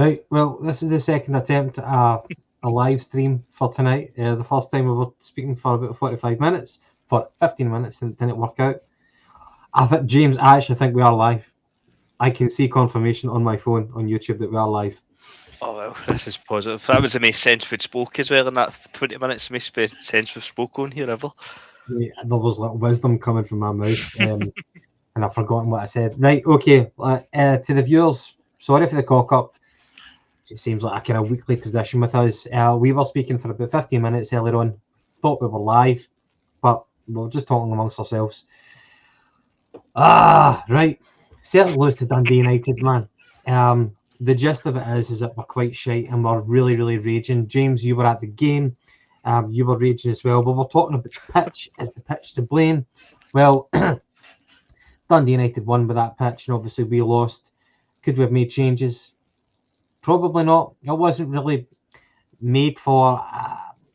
Right, well, this is the second attempt at a live stream for tonight. The first time we were speaking for about 45 minutes, for 15 minutes, and it didn't work out. James, I actually think we are live. I can see confirmation on my phone on YouTube that we are live. Oh, well, this is positive. That was the most sense we'd spoke as well in that 20 minutes. The most sense we've spoke on here ever. Yeah, there was little wisdom coming from my mouth, and I've forgotten what I said. Right, okay. To the viewers, sorry for the cock up. It seems like a kind of weekly tradition with us. We were speaking for about 15 minutes earlier on. Thought we were live, but we were just talking amongst ourselves. Right. Celtic lose to Dundee United, man. The gist of it is that we're quite shite and we're really, really raging. James, you were at the game. You were raging as well. But we're talking about the pitch. Is the pitch to blame? Well, Dundee United won with that pitch, and obviously we lost. Could we have made changes? Probably not. It wasn't really made for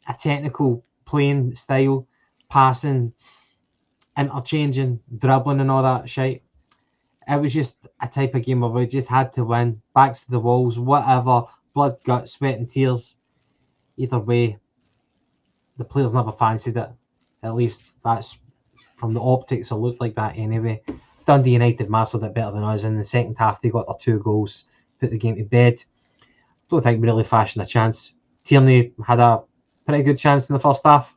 a technical playing style, passing, interchanging, dribbling, and all that shit. It was just a type of game where we just had to win, backs to the walls, whatever, blood, gut, sweat, and tears. Either way, the players never fancied it. At least that's from the optics. It looked like that anyway. Dundee United mastered it better than us. In the second half, they got their 2 goals, put the game to bed. Don't think we really fashioned a chance. Tierney had a pretty good chance in the first half.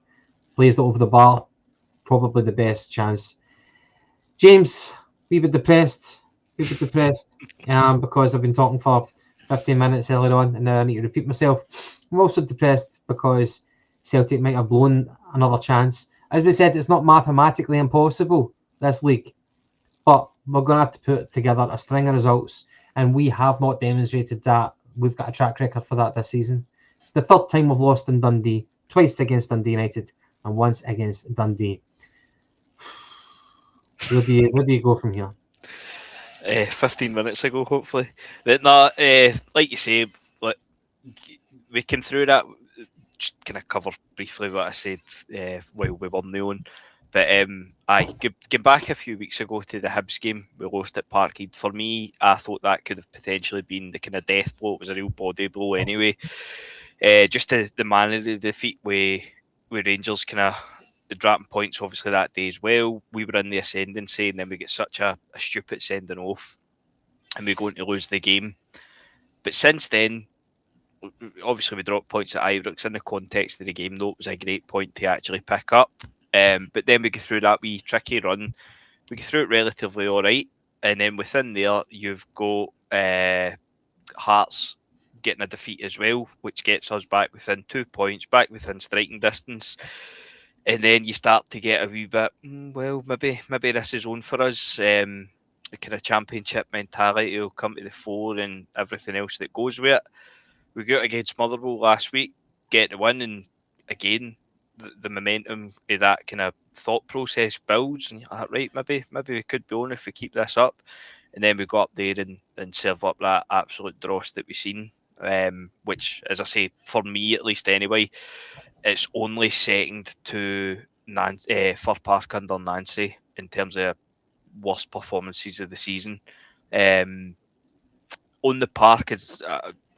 Blazed it over the bar. Probably the best chance. James, we were depressed. Because I've been talking for 15 minutes earlier on, and now I need to repeat myself. I'm also depressed because Celtic might have blown another chance. As we said, it's not mathematically impossible, this league, but we're going to have to put together a string of results, and we have not demonstrated that. We've got a track record for that this season. It's the 3rd time we've lost in Dundee, twice against Dundee United, and once against Dundee. Where do you go from here? 15 minutes ago, hopefully. Like you say, we came through that. Just kind of cover briefly what I said while we were on. But getting back a few weeks ago to the Hibs game, we lost at Parkhead. For me, I thought that could have potentially been the kind of death blow. It was a real body blow anyway. Just the manner of the defeat with Rangers kind of dropping points obviously that day as well. We were in the ascendancy, and then we get such a stupid sending off, and we're going to lose the game. But since then, obviously we dropped points at Ibrox. In the context of the game, though, it was a great point to actually pick up. But then we go through that wee tricky run. We go through it relatively all right, and then within there you've got Hearts getting a defeat as well, which gets us back within 2 points, back within striking distance. And then you start to get a wee bit, well, maybe this is on for us. The kind of championship mentality will come to the fore and everything else that goes with it. We got against Motherwell last week, get the win, and again, the momentum of that kind of thought process builds, and you're like, right, maybe we could be on if we keep this up. And then we go up there and serve up that absolute dross that we've seen, which, as I say, for me at least anyway, it's only second to Fir Park under Nancy in terms of worst performances of the season. On the park, as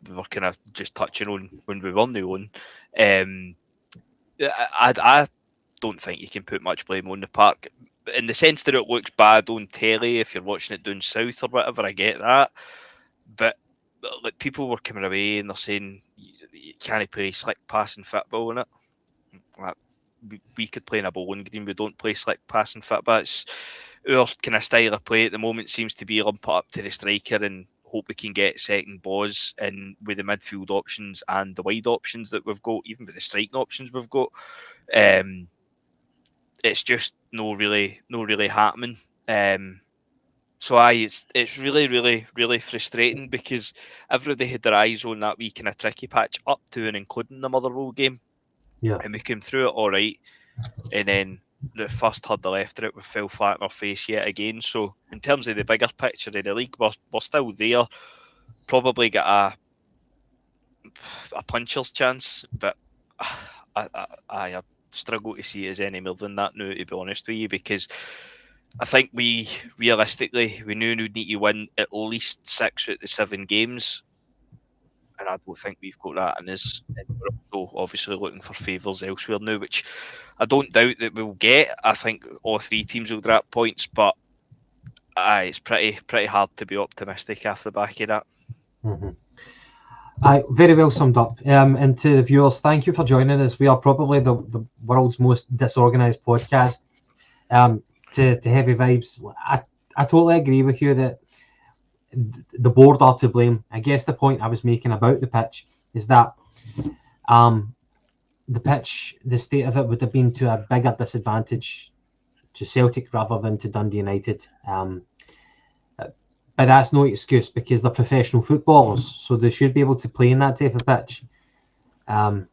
we were kind of just touching on when we were on the own, I don't think you can put much blame on the park in the sense that it looks bad on telly if you're watching it down south or whatever. I get that, but like people were coming away and they're saying you can't play slick passing football in it. We could play in a bowling green. We don't play slick passing football. It's our kind of style of play at the moment seems to be lump it up to the striker and hope we can get second balls in with the midfield options and the wide options that we've got, even with the striking options we've got. It's just no really happening. So it's really, really, really frustrating because everybody had their eyes on that wee kind of tricky patch up to and including the Motherwell game. Yeah. And we came through it all right. And then the first third of left of it, we fell flat on our face yet again. So in terms of the bigger picture of the league, we're still there. Probably got a puncher's chance, but I struggle to see it as any more than that now, to be honest with you, because I think we realistically, we knew we'd need to win at least 6 out of the 7 games. and I don't think we've got that in us. And we're also obviously looking for favours elsewhere now, which I don't doubt that we'll get. I think all three teams will drop points, but it's pretty hard to be optimistic after the back of that. Mm-hmm. Very well summed up. And to the viewers, thank you for joining us. We are probably the world's most disorganised podcast. To heavy vibes, I totally agree with you that the board are to blame. I guess the point I was making about the pitch is that the pitch, the state of it would have been to a bigger disadvantage to Celtic rather than to Dundee United. But that's no excuse because they're professional footballers, so they should be able to play in that type of pitch. Fucking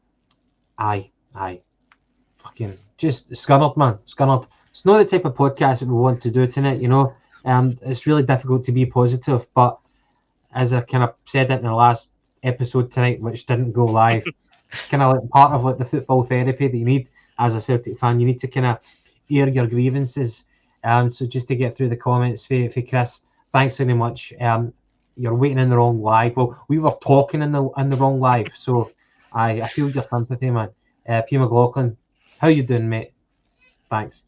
just scunnered, man, scunnered. It's not the type of podcast that we want to do tonight, you know. It's really difficult to be positive, but as I kind of said it in the last episode tonight, which didn't go live, it's kind of like part of like the football therapy that you need as a Celtic fan. You need to kind of air your grievances. So just to get through the comments for Chris, thanks very much. You're waiting in the wrong live. Well, we were talking in the wrong live, so I feel your sympathy, man. P. McLaughlin, how you doing, mate? Thanks.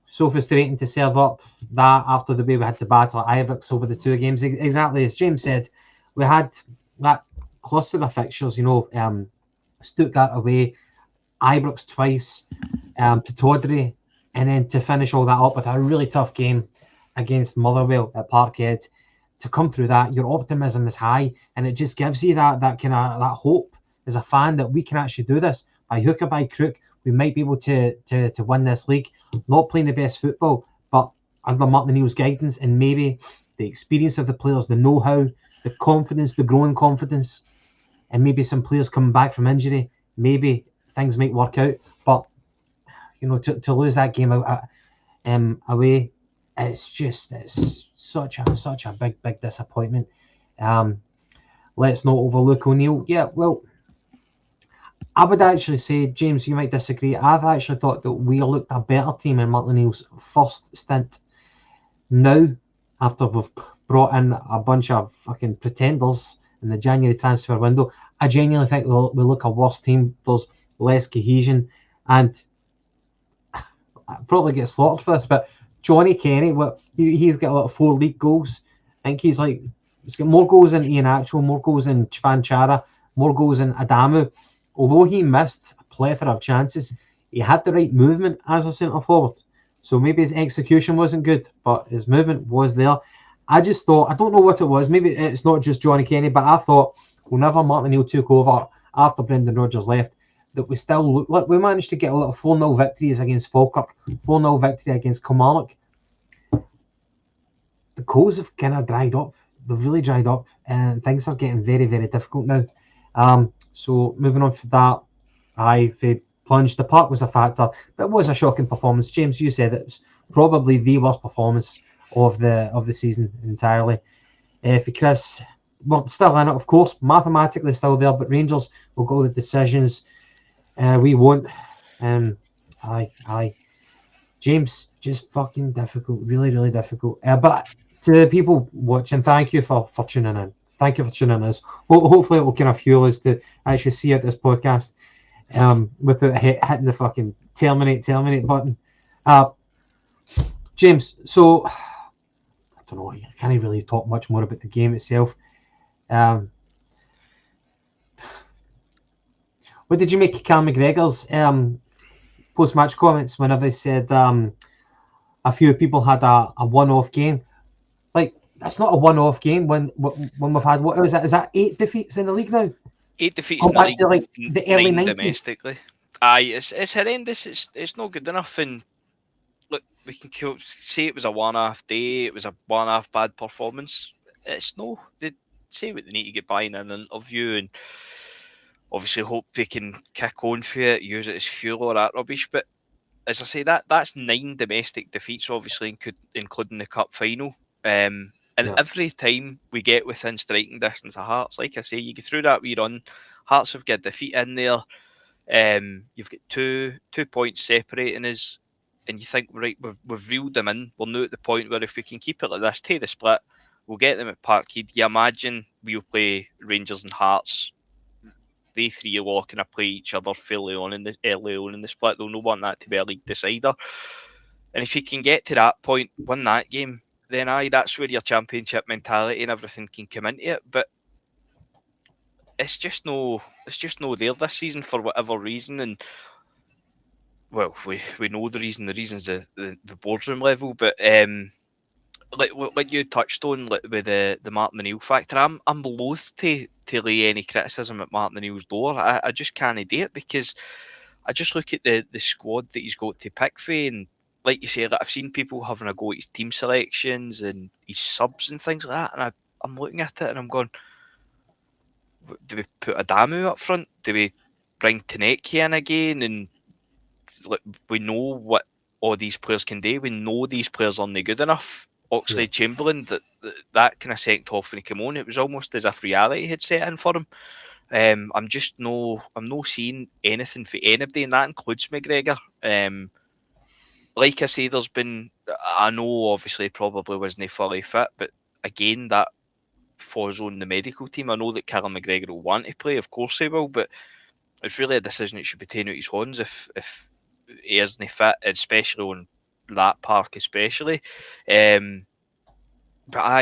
So frustrating to serve up that after the way we had to battle Ibrox over the two games. Exactly as James said, we had that cluster of fixtures, you know, Stuttgart away, Ibrox twice, Pittodrie, and then to finish all that up with a really tough game against Motherwell at Parkhead. To come through that, your optimism is high, and it just gives you that kind of that hope as a fan that we can actually do this by hook or by crook. We might be able to win this league. Not playing the best football, but under Martin O'Neill's guidance and maybe the experience of the players, the know-how, the confidence, the growing confidence, and maybe some players coming back from injury, maybe things might work out. But you know, to lose that game out away, it's such a big disappointment. Let's not overlook O'Neill. Yeah, well, I would actually say, James, you might disagree. I've actually thought that we looked a better team in Martin O'Neill's first stint. Now, after we've brought in a bunch of fucking pretenders in the January transfer window, I genuinely think we look a worse team. There's less cohesion, and I'll probably get slaughtered for this, but Johnny Kenny, he's got like 4 league goals. I think he's got more goals than Ian Atchell, more goals than Chvan Chara, more goals than Adamu. Although he missed a plethora of chances, he had the right movement as a centre forward. So maybe his execution wasn't good, but his movement was there. I just thought, I don't know what it was. Maybe it's not just Johnny Kenny, but I thought whenever Martin O'Neill took over after Brendan Rodgers left, that we still looked like we managed to get a little 4-0 victories against Falkirk, 4-0 victory against Kilmarnock. The goals have kind of dried up. They've really dried up, and things are getting very, very difficult now. So moving on from that, I've plunged. The park was a factor, but it was a shocking performance. James, you said it was probably the worst performance of the season entirely. For Chris, we're still in it, of course, mathematically still there, but Rangers will go the decisions. We won't. Aye. James, just fucking difficult, really, really difficult. But to the people watching, thank you for tuning in. Thank you for tuning in. Hopefully it will kind of fuel us to actually see out this podcast without hitting the fucking terminate button. James, so I don't know, I can't really talk much more about the game itself. What did you make of Cam McGregor's post-match comments whenever he said a few people had a one-off game? Like, that's not a one-off game when we've had, what is that? Is that 8 defeats in the league now? 8 defeats in the league, to, like, the early 9 90s. domestically. Aye, it's horrendous. It's not good enough. And look, we can say it was a one-off day. It was a one-off bad performance. It's no. They say what they need to get by in an interview, and obviously hope they can kick on for it, use it as fuel or that rubbish. But as I say, that's 9 domestic defeats, obviously including the cup final. And every time we get within striking distance of Hearts, like I say, you get through that wee run, Hearts have got a defeat in there. You've got two points separating us, and you think, right, we've reeled them in. We're now at the point where if we can keep it like this, take the split, We'll get them at Parkhead. You imagine we'll play Rangers and Hearts. They three are all kind of play each other fairly early on in the split. They'll not want that to be a league decider. And if you can get to that point, win that game, then that's where your championship mentality and everything can come into it. But it's just no there this season for whatever reason. And well, we know the reason. The reason's the boardroom level. But like you touched on, like with the Martin O'Neill factor, I'm loath to lay any criticism at Martin O'Neill's door. I just can't do it, because I just look at the squad that he's got to pick for, and like you say, like, I've seen people having a go at his team selections and his subs and things like that, and I'm looking at it and I'm going, do we put Adamu up front? Do we bring Taneki in again? And like, we know what all these players can do. We know these players aren't good enough. Oxlade Chamberlain, that kind of sent off when he came on. It was almost as if reality had set in for him. I'm not seeing anything for anybody, and that includes McGregor. Like I say, I know obviously probably wasn't fully fit, but again, that falls on the medical team. I know that Callum McGregor will want to play, of course he will, but it's really a decision that should be taken out his hands if he isn't fit, especially on that park, especially. But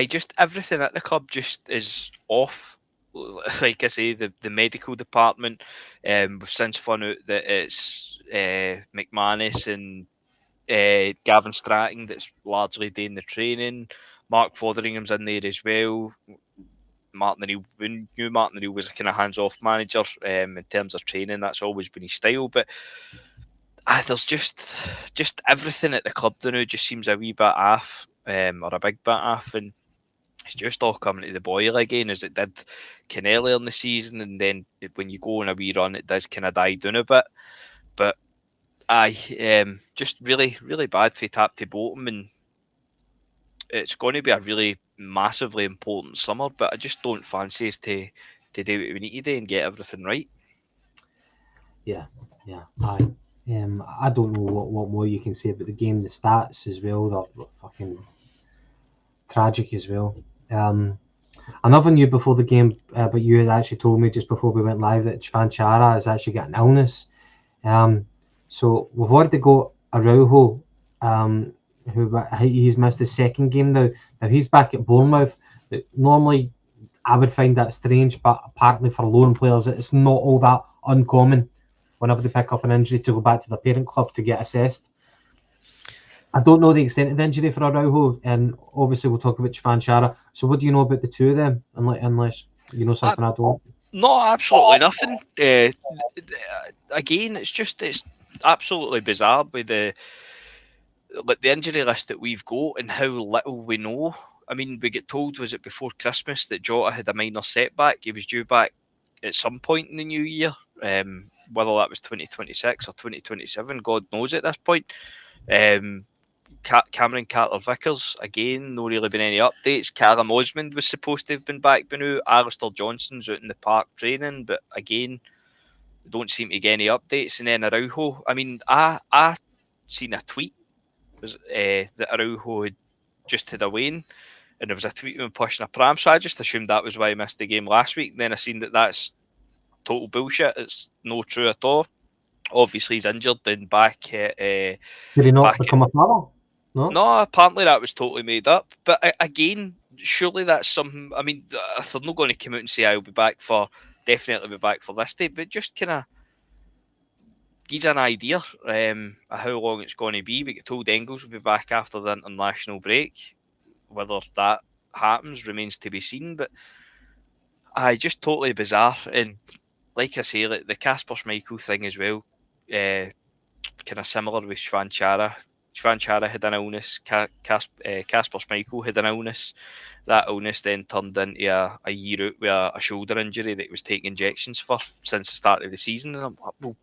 just everything at the club just is off. Like I say, the medical department, we've since found out that it's McManus and Gavin Stratton that's largely doing the training. Mark Fotheringham's in there as well. Martin O'Neill was a kind of hands-off manager in terms of training. That's always been his style. But there's just everything at the club now just seems a wee bit off, or a big bit off, and it's just all coming to the boil again, as it did kind of earlier in the season, and then when you go on a wee run, it does kind of die down a bit. But just really, really bad for top to bottom, and it's going to be a really massively important summer, but I just don't fancy us to do what we need to do and get everything right. Yeah. I don't know what more you can say about the game. The stats as well, they're fucking tragic as well. I never knew before the game, but you had actually told me just before we went live that Chvan Chara has actually got an illness. So we've already got Araujo, who he's missed the second game now. Now he's back at Bournemouth. Normally, I would find that strange, but apparently for loan players, it's not all that uncommon whenever they pick up an injury to go back to the parent club to get assessed. I don't know the extent of the injury for Araujo, and obviously we'll talk about Chvan Chara. So what do you know about the two of them, unless you know something I don't? No, absolutely nothing. Again, it's absolutely bizarre with the injury list that we've got and how little we know. I mean, we get told, was it before Christmas, that Jota had a minor setback. He was due back at some point in the new year, whether that was 2026 or 2027, God knows at this point. Cameron Carter-Vickers, again, no really been any updates. Callum Osmond was supposed to have been back by now. Alistair Johnson's out in the park training, but again, don't seem to get any updates. And then Araujo, I mean, I seen a tweet that Araujo had just had a wane, and there was a tweet of him pushing a pram, so I just assumed that was why he missed the game last week. Then I seen that's total bullshit. It's no true at all. Obviously he's injured and back at... Did he not become a father? No, apparently that was totally made up. But again, surely that's something... I mean, they're not going to come out and say I'll definitely be back for this day, but just kind of gives an idea of how long it's going to be. We get told Engels will be back after the international break. Whether that happens remains to be seen, but just totally bizarre. And like I say, like the Kasper Schmeichel thing as well, kind of similar with Chvan Chara. Chvan Chara had an illness, Kasper Schmeichel had an illness. That illness then turned into a year out with a shoulder injury that he was taking injections for since the start of the season. And I'm like, well,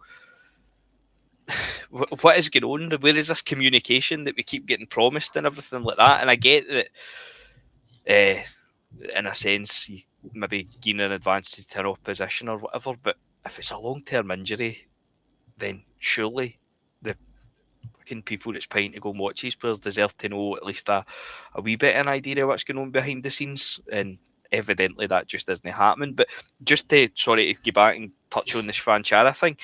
what is going on? Where is this communication that we keep getting promised and everything like that? And I get that, in a sense, you maybe gain an advantage to our opposition or whatever, but if it's a long-term injury, then surely the fucking people that's paying to go and watch these players deserve to know at least a wee bit of an idea of what's going on behind the scenes, and evidently that just isn't happening. But just to get back and touch on this Fanchara thing,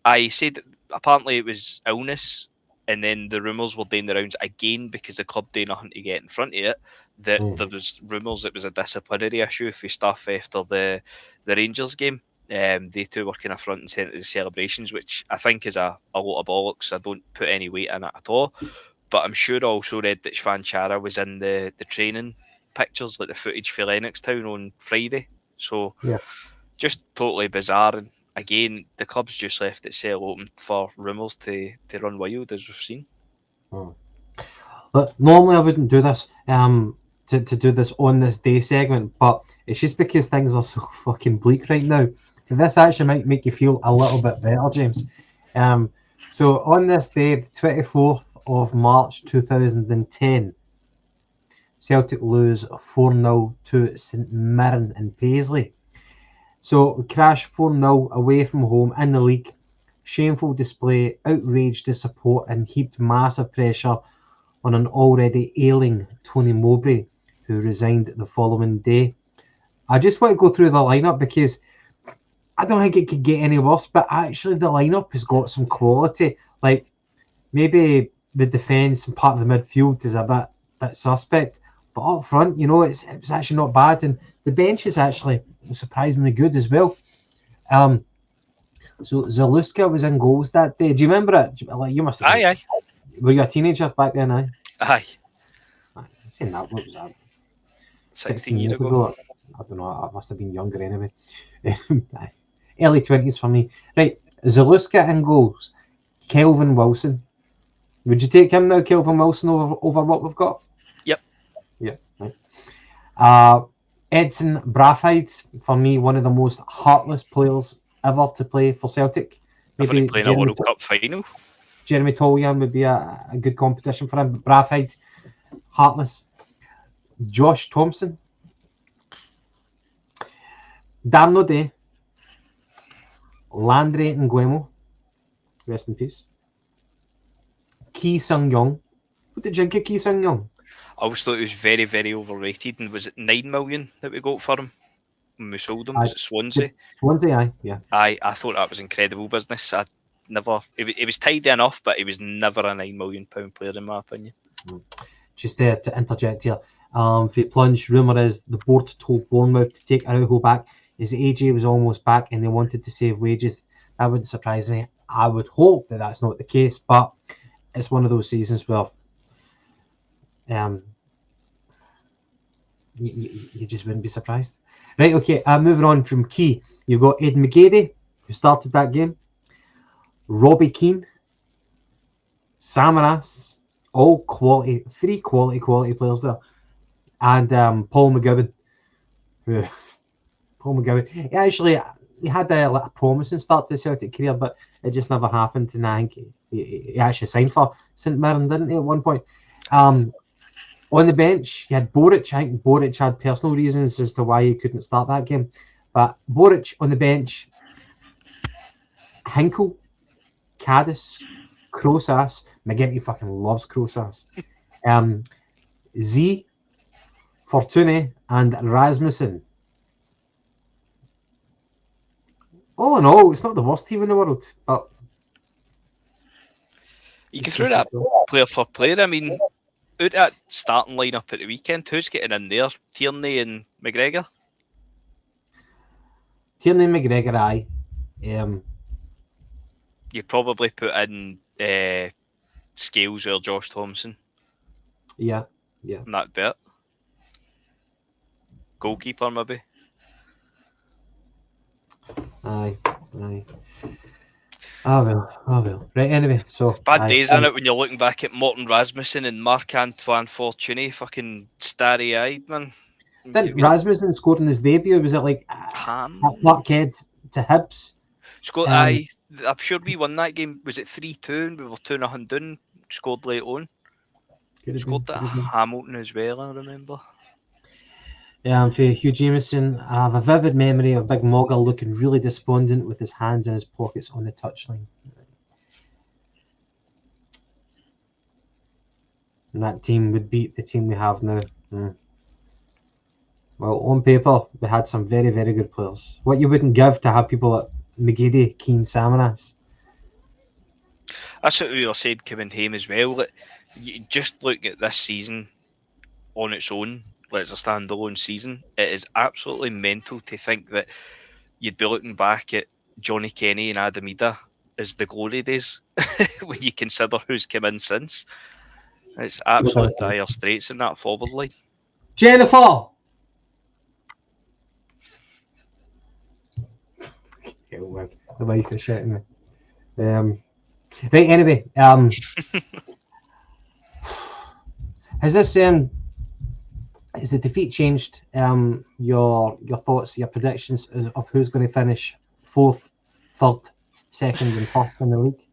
I said apparently it was illness, and then the rumours were doing the rounds again because the club did nothing to get in front of it. That there was rumours it was a disciplinary issue for stuff after the Rangers game. They two were kind of front and centre of the celebrations, which I think is a lot of bollocks. I don't put any weight in it at all. But I'm sure I also read that Fanchara was in the training pictures, like the footage for Lennoxtown on Friday. So just totally bizarre. And again, the club's just left itself open for rumours to run wild, as we've seen. But normally I wouldn't do this to do this on this day segment, but it's just because things are so fucking bleak right now. This actually might make you feel a little bit better, James. So on this day, the 24th of March 2010, Celtic lose 4-0 to St Mirren in Paisley. So we crashed 4-0 away from home in the league. Shameful display, outraged the support and heaped massive pressure on an already ailing Tony Mowbray, who resigned the following day. I just want to go through the lineup because I don't think it could get any worse, but actually the lineup has got some quality. Like, maybe the defence and part of the midfield is a bit suspect, but up front, it's actually not bad, and the bench is actually surprisingly good as well. So Zaluska was in goals that day. Do you remember it? Like, you must have. Aye. Were you a teenager back then? Aye. Saying that, what was that? 16 years ago. I don't know. I must have been younger anyway. Early 20s for me. Right, Zaluska in goals. Kelvin Wilson. Would you take him now, Kelvin Wilson, over what we've got? Yep. Yeah. Right. Edson Braafheid, for me, one of the most heartless players ever to play for Celtic. Maybe playing a World Cup final. Jeremy Tolyan would be a good competition for him. But Braafheid, heartless. Josh Thompson. Damno Day. Landry Nguemo. Rest in peace. Ki Sung Young. What did you think of Ki Sung Young? I always thought he was very, very overrated. And was it 9 million that we got for him when we sold him? Was it Swansea? Swansea, aye, yeah. I thought that was incredible business. It was tidy enough, but he was never a £9 million player in my opinion. Just to interject here, for plunge, rumour is the board told Bournemouth to take Araujo back. His AJ was almost back and they wanted to save wages. That wouldn't surprise me. I would hope that that's not the case, but it's one of those seasons where you just wouldn't be surprised. Right, okay, moving on from Key. You've got Ed McGady, who started that game. Robbie Keane. Samaras. All quality, 3 quality players there. And Paul McGowan. He had a promising start to the Celtic career, but it just never happened. And I think he actually signed for St Mirren, didn't he, at one point? On the bench, you had Boric. I think Boric had personal reasons as to why he couldn't start that game. But Boric on the bench, Hinkle, Caddis, Crosas. McGinty fucking loves Crosas. Z, Fortuny, and Rasmussen. All in all, it's not the worst team in the world, but you can throw that player for player. I mean, out that starting lineup at the weekend, who's getting in there? Tierney and McGregor? Tierney and McGregor, aye. You probably put in Scales or Josh Thompson. Yeah. And that bit. Goalkeeper, maybe. Aye. Oh well. Right, anyway, so... Bad days, isn't it, when you're looking back at Morten Rasmussen and Marc-Antoine Fortuny, fucking starry-eyed, man. Didn't Rasmussen scored in his debut? Was it like Parkhead to Hibs? I'm sure we won that game. Was it 3-2? We were 2-0 down. Scored late on. Scored at Hamilton as well, I remember. For Hugh Jameson, I have a vivid memory of Big Mogger looking really despondent with his hands in his pockets on the touchline. And that team would beat the team we have now. Well, on paper, they had some very, very good players. What you wouldn't give to have people like McGeady, Keane, Samaras. That's what we were saying coming home as well. Like, you just look at this season on its own, like it's a standalone season. It is absolutely mental to think that you'd be looking back at Johnny Kenny and Adam Ida as the glory days when you consider who's come in since. It's absolute dire straits in that forward line. Jennifer! The wife is shitting me. Right, anyway, has this has the defeat changed your thoughts, your predictions of who's going to finish fourth, third, second, and first in the league?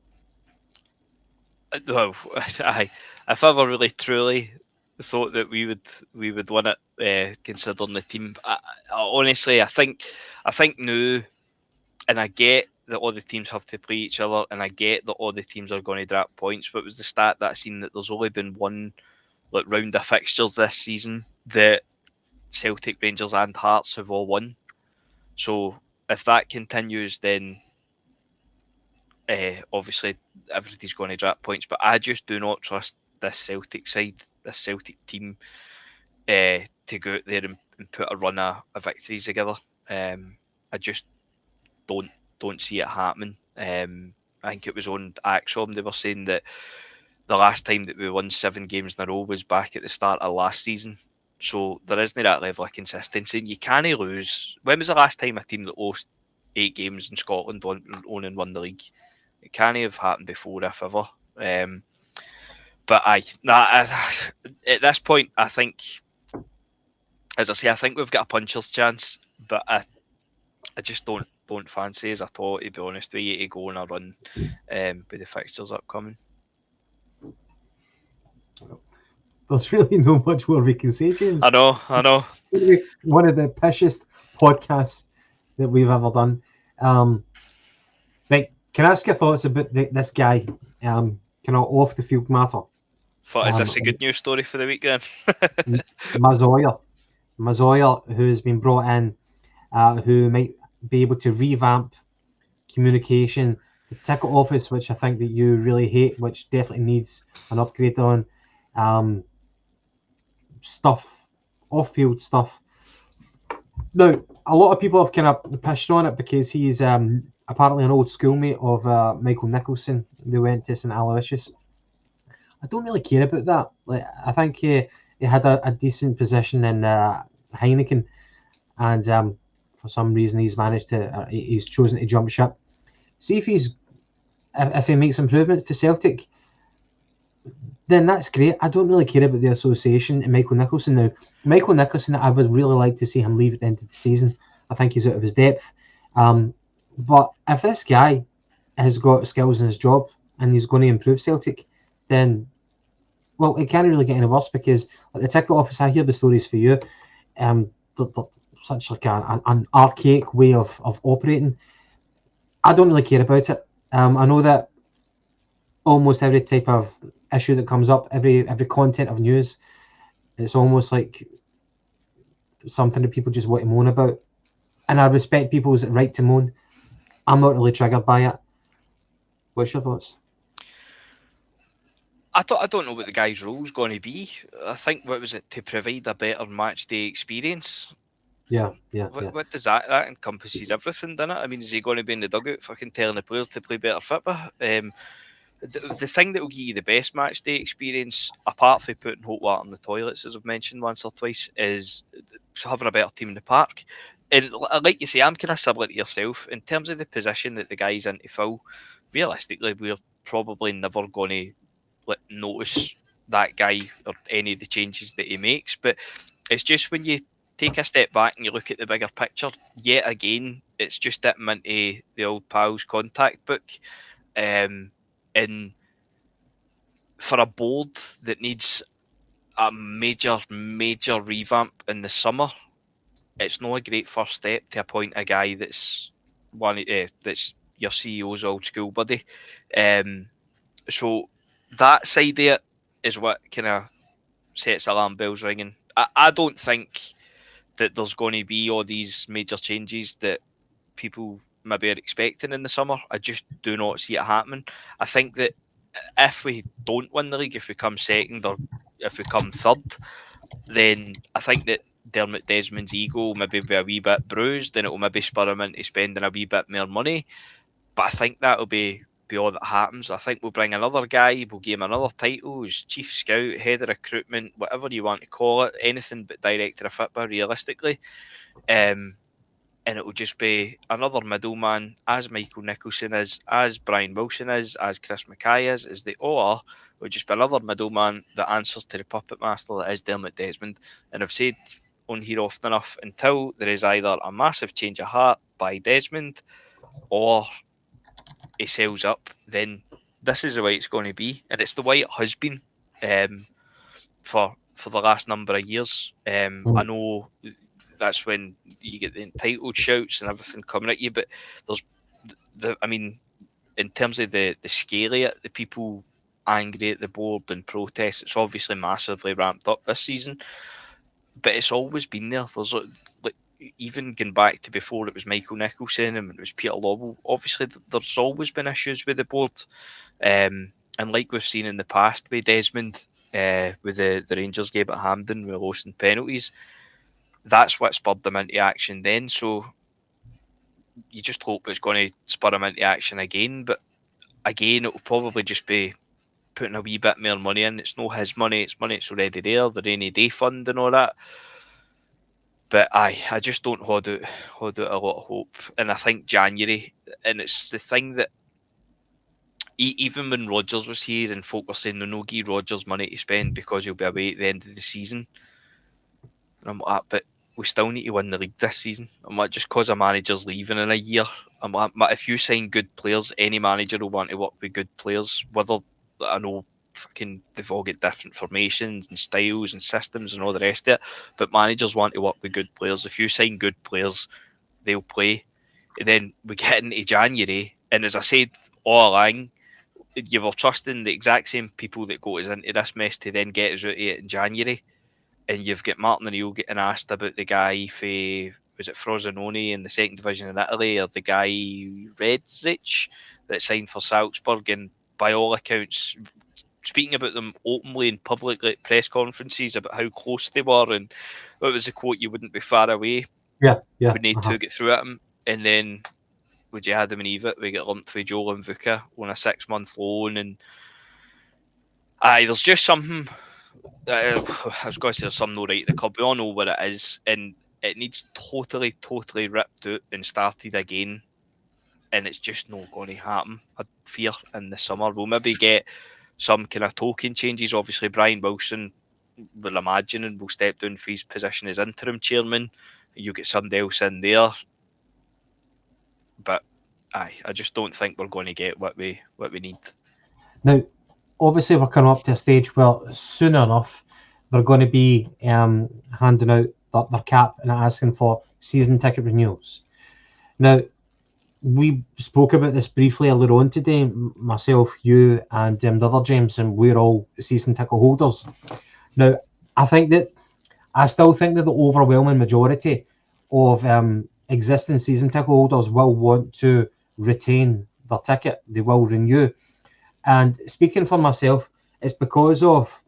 Well, if I ever really truly thought that we would win it, considering the team, honestly, I think now, and I get that all the teams have to play each other, and I get that all the teams are going to drop points. But it was the stat that I seen that there's only been one round of fixtures this season that Celtic, Rangers, and Hearts have all won. So if that continues, then obviously everybody's going to drop points. But I just do not trust this Celtic side, this Celtic team, to go out there and put a run of victories together. I just don't see it happening. I think it was on Axom. They were saying that the last time that we won 7 games in a row was back at the start of last season. So there isn't that level of consistency. And you can't lose. When was the last time a team that lost 8 games in Scotland won and won the league? It can't have happened before, if ever. But at this point, I think, as I say, I think we've got a puncher's chance. But I just don't fancy us at all, to be honest with you, to go on a run with the fixtures upcoming. There's really no much more we can say, James. I know. One of the pishest podcasts that we've ever done. Right, can I ask your thoughts about this guy? Kind of off the field matter. Is this a good news story for the week then? Mazoya, who's been brought in, who might be able to revamp communication, the ticket office, which I think that you really hate, which definitely needs an upgrade on. Stuff, off-field stuff. Now, a lot of people have kind of pushed on it because he's apparently an old schoolmate of Michael Nicholson. They went to St Aloysius. I don't really care about that. Like, I think he had a decent position in Heineken, and for some reason he's chosen to jump ship. See if if he makes improvements to Celtic, then that's great. I don't really care about the association and Michael Nicholson now. Michael Nicholson, I would really like to see him leave at the end of the season. I think he's out of his depth. But if this guy has got skills in his job and he's going to improve Celtic, then, well, it can't really get any worse because at the ticket office, I hear the stories for you. They're such like an archaic way of operating. I don't really care about it. I know that almost every type of issue that comes up, every content of news, it's almost like something that people just want to moan about. And I respect people's right to moan. I'm not really triggered by it. What's your thoughts? I don't know what the guy's role's going to be. I think, what was it, to provide a better match day experience? Yeah. What does that encompasses everything, doesn't it? I mean, is he going to be in the dugout fucking telling the players to play better football? The thing that will give you the best match day experience, apart from putting hot water in the toilets, as I've mentioned once or twice, is having a better team in the park. And like you say, I'm kind of similar to yourself in terms of the position that the guy's in to fill. Realistically, we're probably never going to notice that guy or any of the changes that he makes. But it's just when you take a step back and you look at the bigger picture, yet again, it's just dipping into the old pals contact book. And for a board that needs a major revamp in the summer, it's not a great first step to appoint a guy that's that's your CEO's old school buddy. So that side of it is what kind of sets alarm bells ringing. I don't think that there's going to be all these major changes that people maybe are expecting in the summer. I just do not see it happening. I think that if we don't win the league, if we come second or if we come third, then I think that Dermot Desmond's ego will maybe be a wee bit bruised, and it will maybe spur him into spending a wee bit more money. But I think that'll be all that happens. I think we'll bring another guy, we'll give him another title as chief scout, head of recruitment, whatever you want to call it, anything but director of football, realistically. And it will just be another middleman, as Michael Nicholson is, as Brian Wilson is, as Chris Mackay is, as they all are. It will just be another middleman that answers to the puppet master that is Dermot Desmond. And I've said on here often enough, until there is either a massive change of heart by Desmond or he sells up, then this is the way it's going to be. And it's the way it has been for the last number of years. I know that's when you get the entitled shouts and everything coming at you, but there's in terms of the scale of it, the people angry at the board and protests, it's obviously massively ramped up this season, but it's always been there. There's like, even going back to before it was Michael Nicholson and it was Peter Lawwell, obviously there's always been issues with the board, and like we've seen in the past with Desmond, with the Rangers game at Hampden with losing penalties, that's what spurred them into action then. So you just hope it's going to spur them into action again. But again, it will probably just be putting a wee bit more money in. It's not his money, it's money that's already there, the rainy day fund and all that. But I just don't hold out a lot of hope. And I think January, and it's the thing that even when Rodgers was here and folk were saying, no, give Rodgers money to spend because he'll be away at the end of the season. And I'm like, but we still need to win the league this season. I'm like, just because a manager's leaving in a year, I'm like, if you sign good players, any manager will want to work with good players. Whether, I know, fucking they've all got different formations and styles and systems and all the rest of it, but managers want to work with good players. If you sign good players, they'll play. And then we get into January, and as I said all along, you were trusting the exact same people that got us into this mess to then get us out of it in January. And you've got Martin O'Neill getting asked about the guy for, was it Frosinone in the second division in Italy, or the guy Redzic that signed for Salzburg, and by all accounts speaking about them openly and publicly at press conferences about how close they were, and what was the quote, you wouldn't be far away. Yeah. We need to get through at him. And then would you Adam and Eve it, we get lumped with Joel and Vuka on a 6-month loan, and there's just something. I was going to say there's something not right at the club. We all know what it is, and it needs totally ripped out and started again, and it's just not going to happen, I fear, in the summer. We'll maybe get some kind of token changes. Obviously, Brian Wilson, we're imagining, will step down for his position as interim chairman. You get somebody else in there, but I just don't think we're going to get what we need. Now, obviously, we're coming up to a stage where soon enough they're going to be handing out their cap and asking for season ticket renewals. Now, we spoke about this briefly earlier on today, myself, you, and the other James, and we're all season ticket holders. Now, I still think that the overwhelming majority of existing season ticket holders will want to retain their ticket. They will renew. And speaking for myself, it's because of,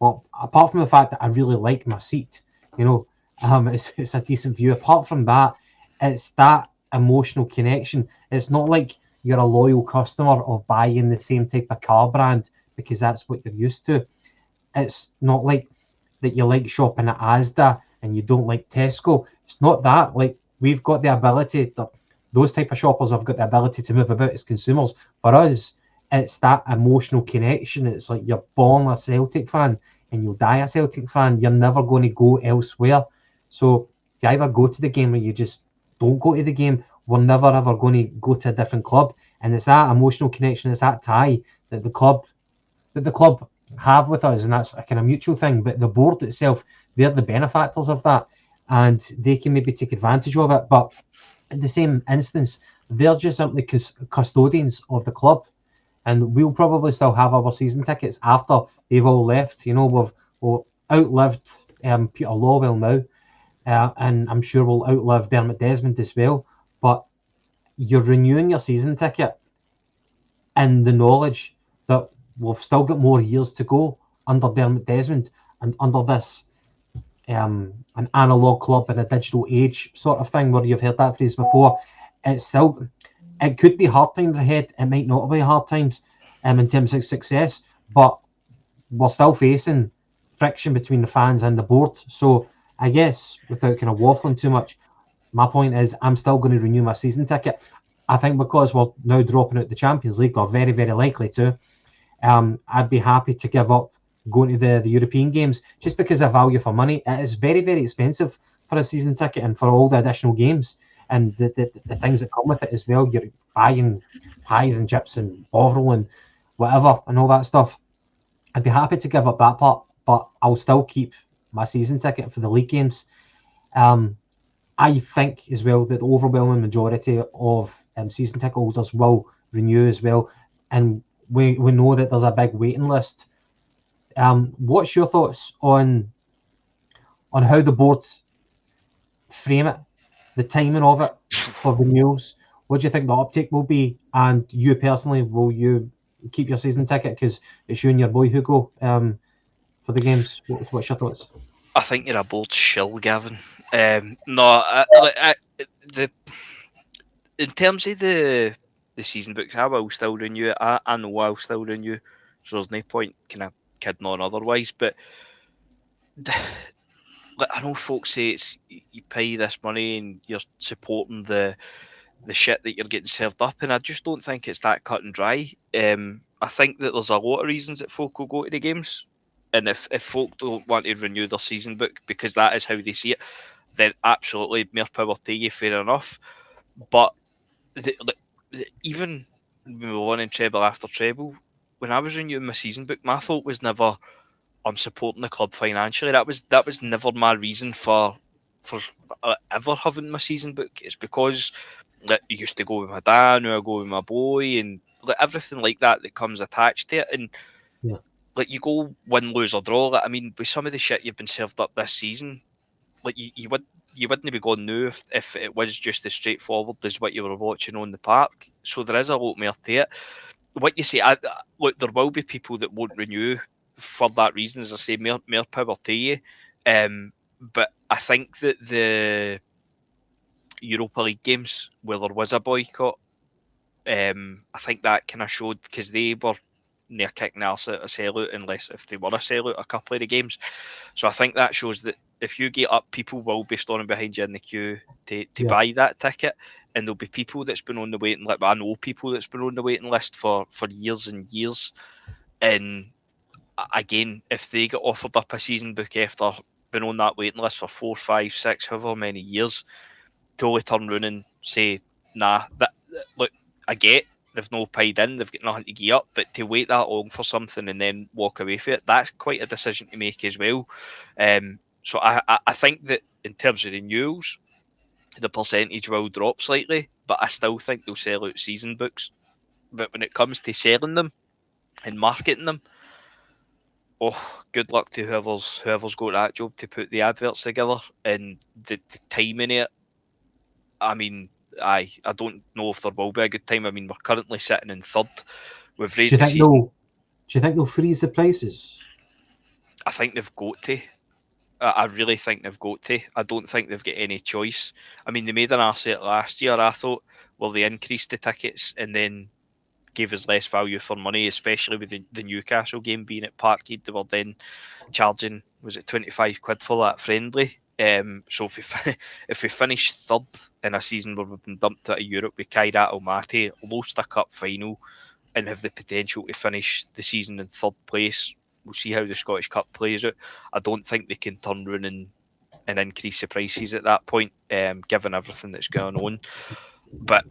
well, apart from the fact that I really like my seat, it's a decent view. Apart from that, it's that emotional connection. It's not like you're a loyal customer of buying the same type of car brand because that's what you're used to. It's not like that you like shopping at Asda and you don't like Tesco. It's not that. Like, we've got the ability, those type of shoppers have got the ability to move about as consumers. For us, it's that emotional connection. It's like you're born a Celtic fan and you'll die a Celtic fan. You're never going to go elsewhere. So you either go to the game or you just don't go to the game. We're never ever going to go to a different club. And it's that emotional connection, it's that tie that the club have with us, and that's a kind of mutual thing. But the board itself, they're the benefactors of that, and they can maybe take advantage of it. But in the same instance, they're just simply custodians of the club. and we'll probably still have our season tickets after they've all left. We've outlived Peter Lawwell now, and I'm sure we'll outlive Dermot Desmond as well. But you're renewing your season ticket in the knowledge that we've still got more years to go under Dermot Desmond and under this an analog club in a digital age sort of thing, where you've heard that phrase before. It could be hard times ahead. It might not be hard times in terms of success, but we're still facing friction between the fans and the board. So I guess, without kind of waffling too much, my point is I'm still going to renew my season ticket. I think because we're now dropping out the Champions League, or very, very likely to, I'd be happy to give up going to the European games just because of value for money. It is very, very expensive for a season ticket and for all the additional games and the things that come with it as well. You're buying pies and chips and Bovril and whatever and all that stuff. I'd be happy to give up that part, but I'll still keep my season ticket for the league games. I think as well that the overwhelming majority of season ticket holders will renew as well, and we know that there's a big waiting list. What's your thoughts on how the board frame it, the timing of it for renewals? What do you think the uptake will be? And you personally, will you keep your season ticket because it's you and your boy Hugo for the games? What's your thoughts? I think you're a bold shill, Gavin. In terms of the season books, I will still renew it. I know I'll still renew, so there's no point kind of kidding on otherwise. But I know folks say it's you pay this money and you're supporting the shit that you're getting served up, and I just don't think it's that cut and dry. I think that there's a lot of reasons that folk will go to the games, and if folk don't want to renew their season book because that is how they see it, then absolutely more power to you, fair enough. But even when we were winning treble after treble, when I was renewing my season book, my thought was never I'm supporting the club financially. That was never my reason for ever having my season book. It's because I used to go with my dad, now I go with my boy, and everything like that comes attached to it. And you go win, lose or draw. I mean, with some of the shit you've been served up this season, you wouldn't be going new if it was just as straightforward as what you were watching on the park. So there is a lot more to it. What you say, look, there will be people that won't renew for that reason. As I say, more power to you. But I think that the Europa League games where there was a boycott, I think that kind of showed, because they were near kicking arse at a sellout, unless if they were a sellout a couple of the games. So I think that shows that if you get up, people will be standing behind you in the queue to buy that ticket, and there'll be people that's been on the waiting list. I know people that's been on the waiting list for years and years, and again, if they get offered up a season book after being on that waiting list for 4, 5, 6, however many years, to only turn around and say, nah, look, I get they've no paid in, they've got nothing to gear up, but to wait that long for something and then walk away from it, that's quite a decision to make as well. So I think that in terms of renewals, the percentage will drop slightly, but I still think they'll sell out season books. But when it comes to selling them and marketing them, good luck to whoever's got that job to put the adverts together and the timing of it. I mean, I don't know if there will be a good time. I mean, we're currently sitting in third. We've raised the season. Do you think they'll freeze the prices? I think they've got to. I really think they've got to. I don't think they've got any choice. I mean, they made an arse at last year, I thought. Well, they increased the tickets and then gave us less value for money, especially with the Newcastle game being at Parkhead. They were then charging, was it 25 quid for that friendly? So if we finish third in a season where we've been dumped out of Europe with Kairat Almaty, lost a cup final, and have the potential to finish the season in third place, we'll see how the Scottish Cup plays out. I don't think they can turn around and increase the prices at that point, given everything that's going on. But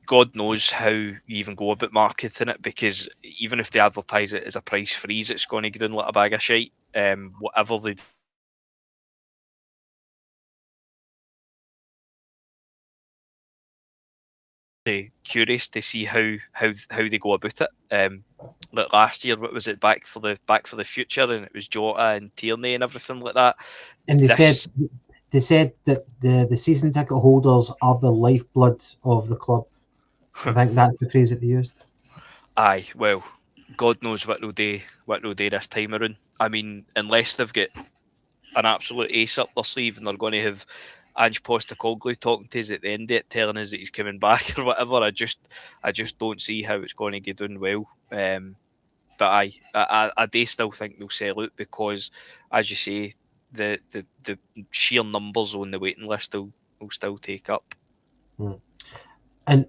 God knows how you even go about marketing it, because even if they advertise it as a price freeze, it's going to get in like a bag of shite. Whatever they curious to see how they go about it. Like last year, what was it, Back for the Future, and it was Jota and Tierney and everything like that. And they said that the season ticket holders are the lifeblood of the club. I think that's the phrase that they used. Aye, well, God knows what they'll do this time around. I mean, unless they've got an absolute ace up their sleeve and they're going to have Ange Postecoglou talking to us at the end of it, telling us that he's coming back or whatever. I just don't see how it's going to get done well. But I do still think they'll sell out because, as you say, the sheer numbers on the waiting list will still take up. And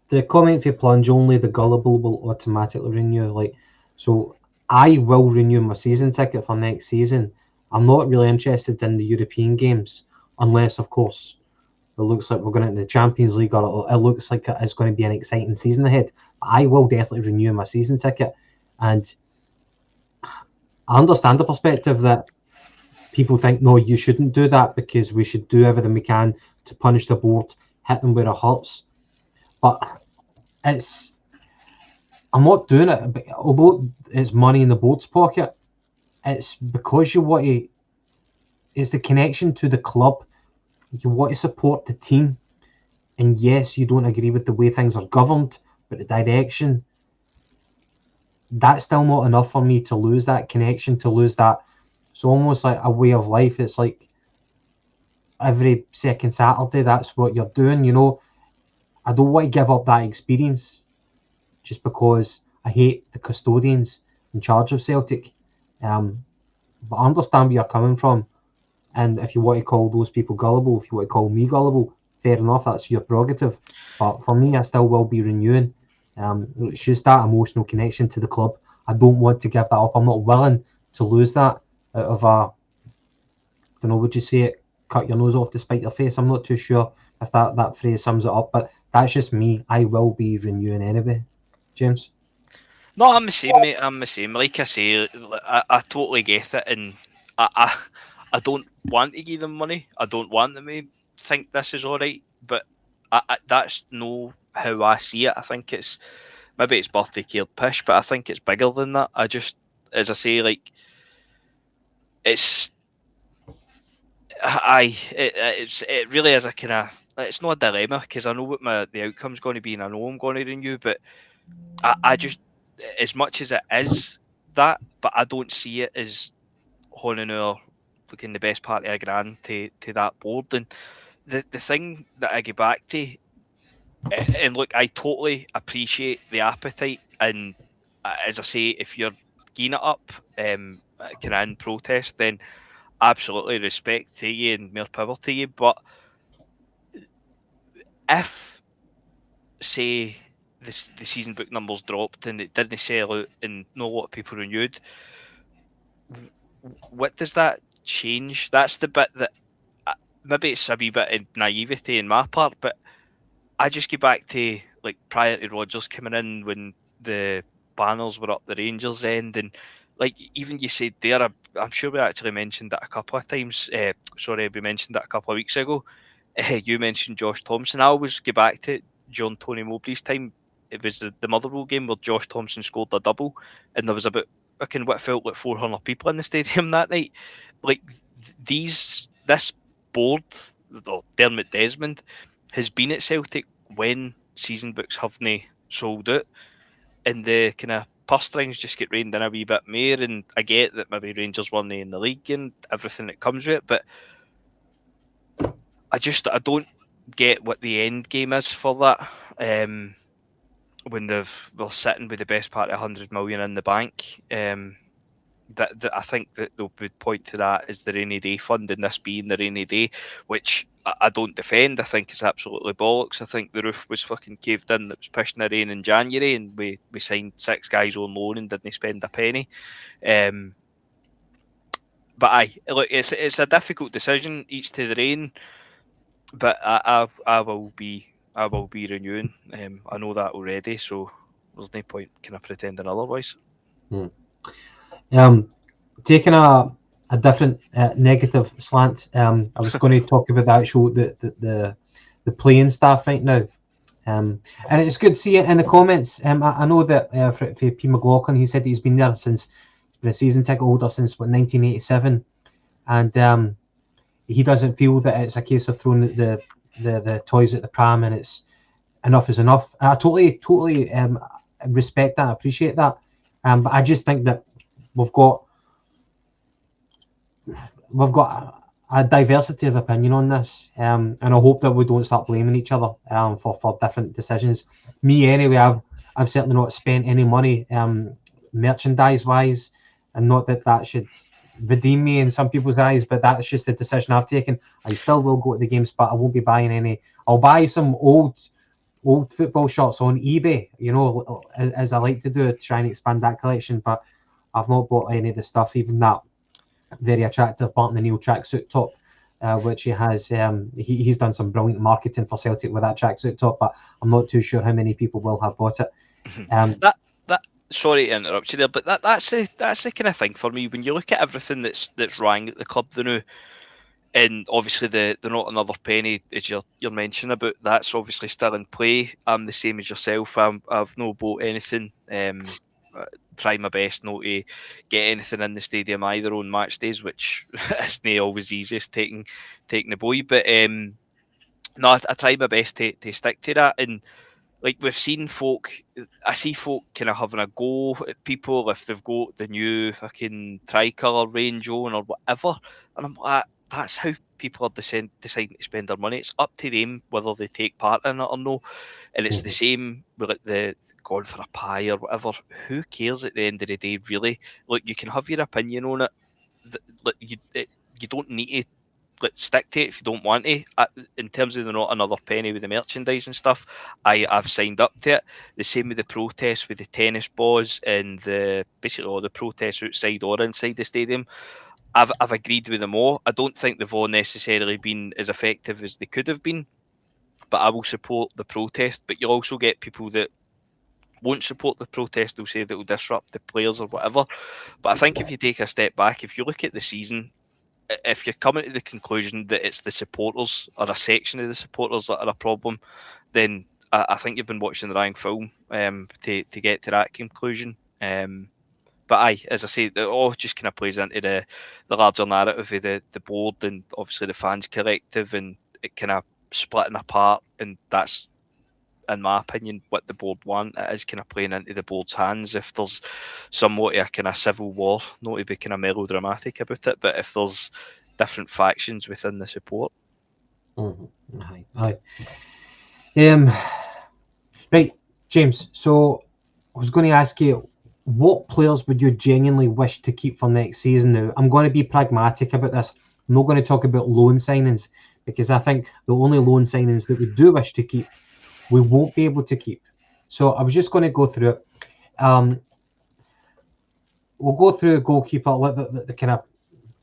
the comment for Plunge, only the gullible will automatically renew. So I will renew my season ticket for next season. I'm not really interested in the European games, unless, of course, it looks like we're going into the Champions League, or it looks like it's going to be an exciting season ahead. I will definitely renew my season ticket. And I understand the perspective that people think, no, you shouldn't do that because we should do everything we can to punish the board, hit them where it hurts. But I'm not doing it, but although it's money in the board's pocket, it's because you want to, it's the connection to the club. You want to support the team. And yes, you don't agree with the way things are governed, but the direction, that's still not enough for me to lose that connection, to lose that. It's almost like a way of life. It's like every second Saturday, that's what you're doing, I don't want to give up that experience just because I hate the custodians in charge of Celtic. But I understand where you're coming from. And if you want to call those people gullible, if you want to call me gullible, fair enough, that's your prerogative. But for me, I still will be renewing. It's just that emotional connection to the club. I don't want to give that up. I'm not willing to lose that out of I don't know, would you say it, cut your nose off to spite your face? I'm not too sure if that phrase sums it up, but that's just me. I will be renewing anyway. James? No, I'm the same, mate. I'm the same. Like I say, I totally get it, and I don't want to give them money. I don't want them to think this is all right, but that's no how I see it. I think maybe it's birthday cared pish, but I think it's bigger than that. I just, as I say, like, it really is a kind of, it's not a dilemma because I know what the outcome's going to be and I know I'm going to renew, but I just, as much as it is that, but I don't see it as honing our looking the best part of a grand to that board. And the thing that I get back to, and look, I totally appreciate the appetite, and as I say, if you're getting it up kind of in protest, then absolutely respect to you and more power to you. But if, say, the season book numbers dropped and it didn't sell out and not a lot of people renewed, what does that change? That's the bit that maybe it's a wee bit of naivety in my part, but I just get back to like prior to Rodgers coming in when the banners were up the Rangers end, and like even you said there, I'm sure we actually mentioned that a couple of times. We mentioned that a couple of weeks ago. You mentioned Josh Thompson. I always get back to John Tony Mowbray's time. It was the Motherwell game where Josh Thompson scored a double, and there was about what felt like 400 people in the stadium that night. Like this board, Dermot Desmond, has been at Celtic when season books haven't sold out, and the kind of purse strings just get reined in a wee bit more. And I get that maybe Rangers weren't in the league and everything that comes with it, but I don't get what the end game is for that. When they're sitting with the best part of 100 million in the bank, that I think that they would point to that as the rainy day fund, and this being the rainy day, which I don't defend. I think it's absolutely bollocks. I think the roof was fucking caved in. That was pushing the rain in January, and we signed 6 guys on loan and didn't spend a penny. But look, it's a difficult decision, each to their own. But I will be renewing. I know that already, so there's no point kind of pretending otherwise. Taking a different negative slant, I was going to talk about the actual the playing staff right now. And it's good to see it in the comments. I know that for P. McLaughlin, he said that he's been there since, he's been a season ticket holder since 1987, and he doesn't feel that it's a case of throwing the toys at the pram and it's enough is enough. I totally respect that, appreciate that, but I just think that we've got a diversity of opinion on this, and I hope that we don't start blaming each other for different decisions. Me anyway, I've certainly not spent any money merchandise wise, and not that should redeem me in some people's eyes, but that's just the decision I've taken. I still will go to the games, but I won't be buying any. I'll buy some old football shirts on eBay, as I like to do, to try and expand that collection, but I've not bought any of the stuff, even that very attractive Martin O'Neill tracksuit top, which he has. He's done some brilliant marketing for Celtic with that tracksuit top, but I'm not too sure how many people will have bought it. That sorry to interrupt you there, but that's the kind of thing for me when you look at everything that's wrong at the club now. And obviously the not another penny, as you're mentioning about, that's obviously still in play. I'm the same as yourself. I've no bought anything. Try my best not to get anything in the stadium either on match days, which isn't always easiest taking the boy. But no, I try my best to stick to that. And like we've seen I see folk kind of having a go at people if they've got the new fucking tricolour range on or whatever, and I'm like, that's how people are deciding to spend their money. It's up to them whether they take part in it or no. And it's the same with like the going for a pie or whatever. Who cares at the end of the day, really? Look, you can have your opinion on it. You don't need to stick to it if you don't want to. In terms of the not another penny with the merchandise and stuff, I've signed up to it. The same with the protests with the tennis balls and basically all the protests outside or inside the stadium. I've agreed with them all. I don't think they've all necessarily been as effective as they could have been, but I will support the protest. But you'll also get people that won't support the protest. They'll say that will disrupt the players or whatever. But I think if you take a step back, if you look at the season, if you're coming to the conclusion that it's the supporters or a section of the supporters that are a problem, then I think you've been watching the wrong film to get to that conclusion. But as I say, it all just kind of plays into the larger narrative of the board and obviously the fans collective, and it kind of splitting apart. And that's, in my opinion, what the board want. It is kind of playing into the board's hands. If there's somewhat a kind of civil war, not to be kind of melodramatic about it, but if there's different factions within the support. Aye. Right, James. So I was going to ask you, what players would you genuinely wish to keep for next season? Now, I'm going to be pragmatic about this. I'm not going to talk about loan signings, because I think the only loan signings that we do wish to keep, we won't be able to keep. So I was just going to go through it. We'll go through goalkeeper, the kind of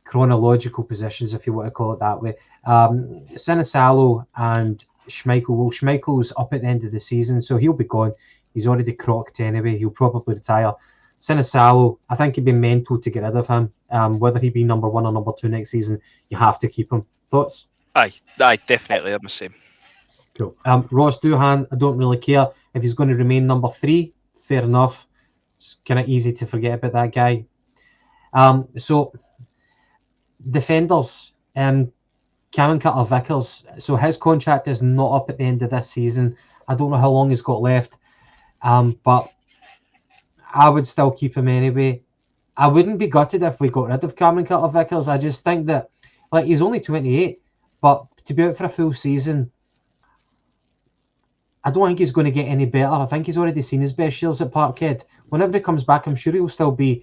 chronological positions, if you want to call it that way. Sinisalo and Schmeichel. Well, Schmeichel's up at the end of the season, so he'll be gone. He's already crocked anyway. He'll probably retire. Sinisalo, I think it'd be mental to get rid of him. Whether he be number 1 or number 2 next season, you have to keep him. Thoughts? Aye, definitely. I'm the same. Cool. Ross Doohan, I don't really care if he's going to remain number 3. Fair enough. It's kind of easy to forget about that guy. So defenders, Cameron Carter-Vickers. So his contract is not up at the end of this season. I don't know how long he's got left, but I would still keep him anyway. I wouldn't be gutted if we got rid of Cameron Carter-Vickers. I just think that, like, he's only 28, but to be out for a full season, I don't think he's going to get any better. I think he's already seen his best years at Parkhead. Whenever he comes back, I'm sure he'll still be,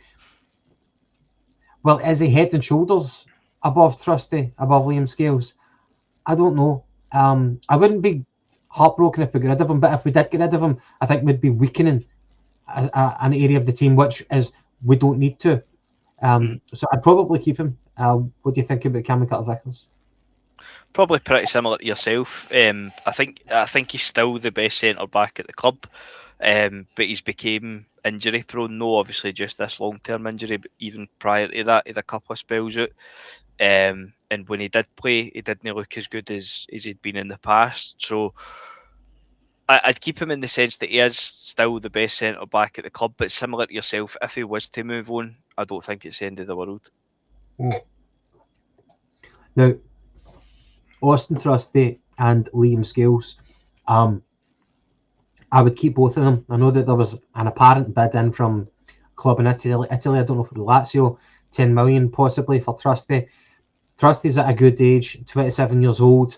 well, is he head and shoulders above Trusty, above Liam Scales? I don't know. I wouldn't be heartbroken if we got rid of him, but if we did get rid of him, I think we'd be weakening an area of the team, which is we don't need to. So I'd probably keep him. What do you think about Cameron Carter-Vickers? Probably pretty similar to yourself. I think he's still the best centre back at the club, but he's became injury prone. No, obviously just this long term injury, but even prior to that, he had a couple of spells out. And when he did play, he didn't look as good as he'd been in the past. So I'd keep him in the sense that he is still the best centre back at the club. But similar to yourself, if he was to move on, I don't think it's the end of the world. Now, Austin Trusty and Liam Scales, I would keep both of them. I know that there was an apparent bid in from a club in Italy. I don't know if it was Lazio, 10 million possibly for Trusty. Trusty's at a good age, 27 years old.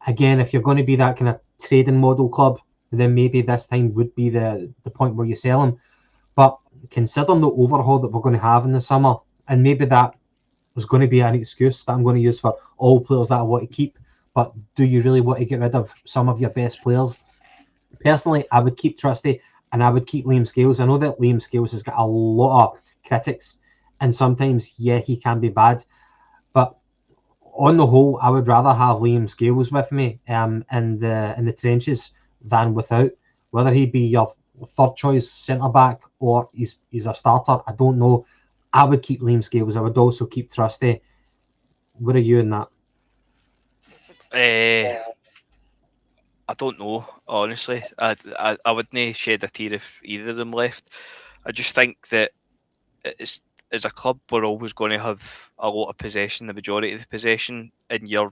Again, if you're going to be that kind of trading model club, then maybe this time would be the point where you sell him. But considering the overhaul that we're going to have in the summer, and maybe that was going to be an excuse that I'm going to use for all players that I want to keep, but do you really want to get rid of some of your best players? Personally, I would keep Trusty and I would keep Liam Scales. I know that Liam Scales has got a lot of critics, and sometimes, yeah, he can be bad. But on the whole, I would rather have Liam Scales with me in the trenches than without. Whether he be your third choice centre back or he's a starter, I don't know. I would keep Liam Scales. I would also keep Trusty. Where are you in that? I don't know, honestly. I wouldn't shed a tear if either of them left. I just think that as a club, we're always going to have a lot of possession, the majority of the possession, and you're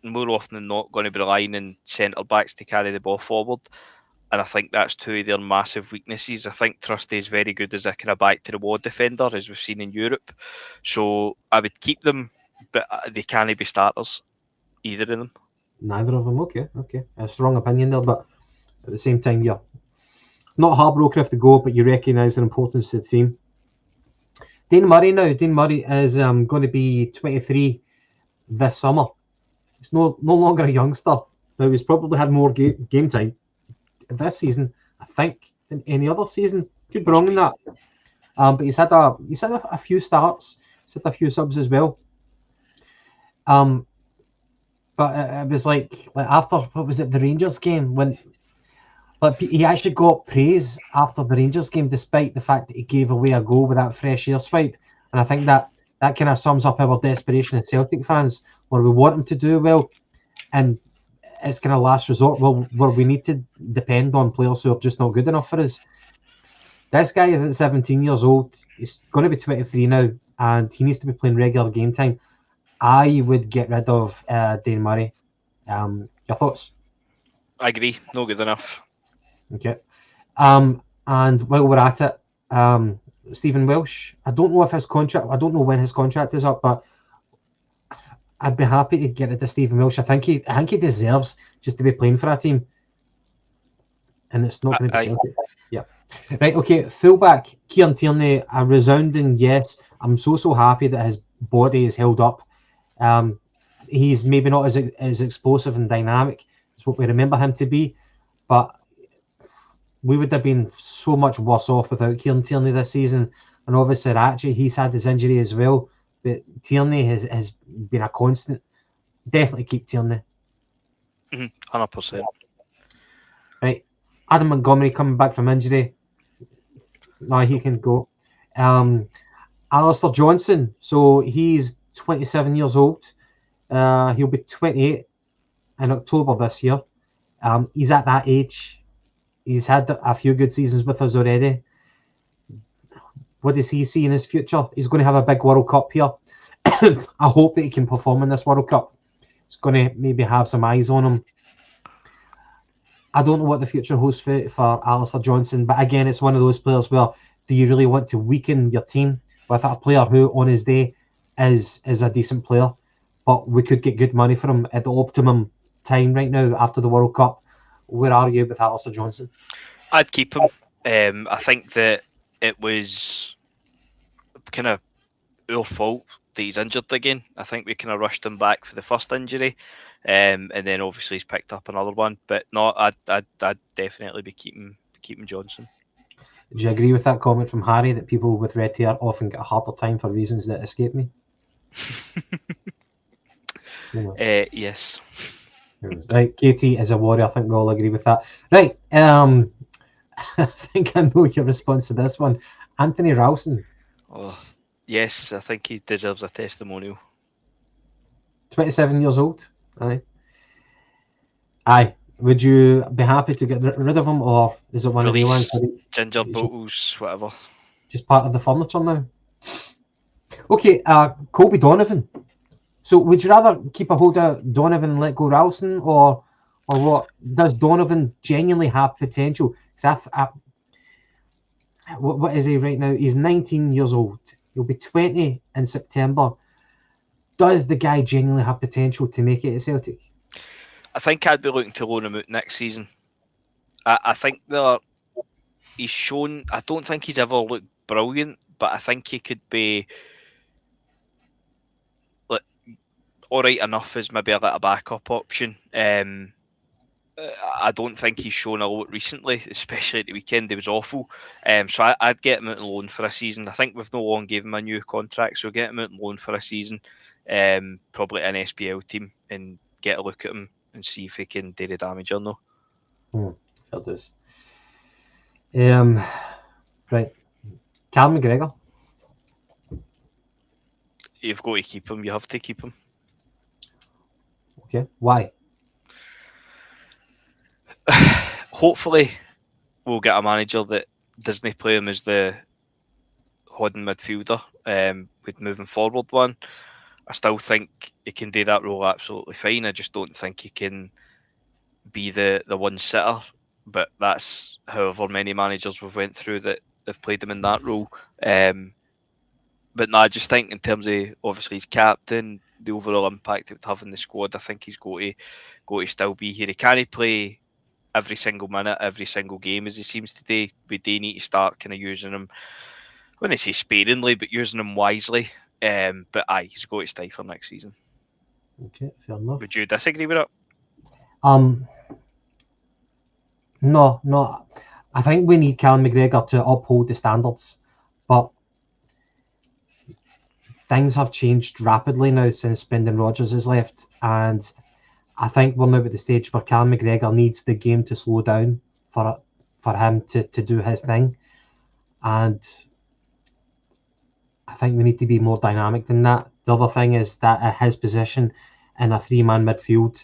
more often than not going to be relying on centre backs to carry the ball forward. And I think that's two of their massive weaknesses. I think Trusty is very good as a kind of back to the wall defender, as we've seen in Europe. So I would keep them, but they can't be starters, either of them. Neither of them. Okay. A strong opinion there, but at the same time, you're not heartbroken if they go, but you recognise their importance to the team. Dane Murray now. Dane Murray is going to be 23 this summer. He's no longer a youngster. Now, he's probably had more game time this season, I think, than any other season. Could be wrong in that. But he's had a few starts. He's had a few subs as well. But it was like after, what was it, the Rangers game, but he actually got praise after the Rangers game, despite the fact that he gave away a goal with that fresh air swipe. And I think that kind of sums up our desperation as Celtic fans, where we want him to do well, and it's kind of last resort, where we need to depend on players who are just not good enough for us. This guy isn't 17 years old. He's going to be 23 now, and he needs to be playing regular game time. I would get rid of Dane Murray. Your thoughts? I agree. No good enough. Okay. And while we're at it, Stephen Welsh. I don't know when his contract is up, but I'd be happy to get rid of Stephen Welsh. I think he deserves just to be playing for a team, and it's not going to be Celtic. Yeah. Right. Okay. Fullback Kieran Tierney. A resounding yes. I'm so happy that his body is held up. He's maybe not as explosive and dynamic as what we remember him to be, but we would have been so much worse off without Kieran Tierney this season. And obviously, actually, he's had his injury as well. But Tierney has been a constant. Definitely keep Tierney. 100%. Right. Adam Montgomery coming back from injury. No, he can go. Alistair Johnson. So he's 27 years old. He'll be 28 in October this year. He's at that age. He's had a few good seasons with us already. What does he see in his future? He's going to have a big World Cup here. I hope that he can perform in this World Cup. It's going to maybe have some eyes on him. I don't know what the future holds for Alistair Johnson, but again, it's one of those players where do you really want to weaken your team with a player who on his day is a decent player, but we could get good money for him at the optimum time right now after the World Cup. Where are you with Alistair Johnson? I'd keep him. I think that it was kind of our fault that he's injured again. I think we kind of rushed him back for the first injury, and then obviously he's picked up another one. But no, I'd definitely be keeping Johnson. Do you agree with that comment from Harry that people with red hair often get a harder time for reasons that escape me? Yes. Right, KT is a warrior. I think we all agree with that. Right, I think I know your response to this one. Anthony Ralston. Oh, yes, I think he deserves a testimonial. 27 years old. Aye. Would you be happy to get rid of him, or is it one of the ones ginger bottles, whatever? Just part of the furniture now? Okay, Colby Donovan. So would you rather keep a hold of Donovan and let go Ralston, or what? Does Donovan genuinely have potential? What is he right now? He's 19 years old. He'll be 20 in September. Does the guy genuinely have potential to make it at Celtic? I think I'd be looking to loan him out next season. I think he's shown. I don't think he's ever looked brilliant, but I think he could be like all right enough as maybe a little backup option. I don't think he's shown a lot recently, especially at the weekend. He was awful. So I'd get him out on loan for a season. I think we've no long gave him a new contract, so get him out on loan for a season. Probably an SPL team, and get a look at him and see if he can do the damage or no. Fair dues. Right. Callum McGregor. You've got to keep him. You have to keep him. Okay. Why? Hopefully, we'll get a manager that doesn't play him as the holding midfielder with moving forward one. I still think he can do that role absolutely fine. I just don't think he can be the one sitter. But that's however many managers we've went through that have played him in that role. But no, I just think in terms of obviously his captain, the overall impact it would have in the squad, I think he's got to still be here. He can't play every single minute, every single game as he seems to do. We do need to start kind of using him, I wouldn't say sparingly, but using him wisely. But he's got to stay for next season. Okay, fair enough. Would you disagree with that? No. I think we need Callum McGregor to uphold the standards, but things have changed rapidly now since Brendan Rodgers has left, and I think we're now at the stage where Callum McGregor needs the game to slow down for him to do his thing, and I think we need to be more dynamic than that. The other thing is that at his position in a three-man midfield,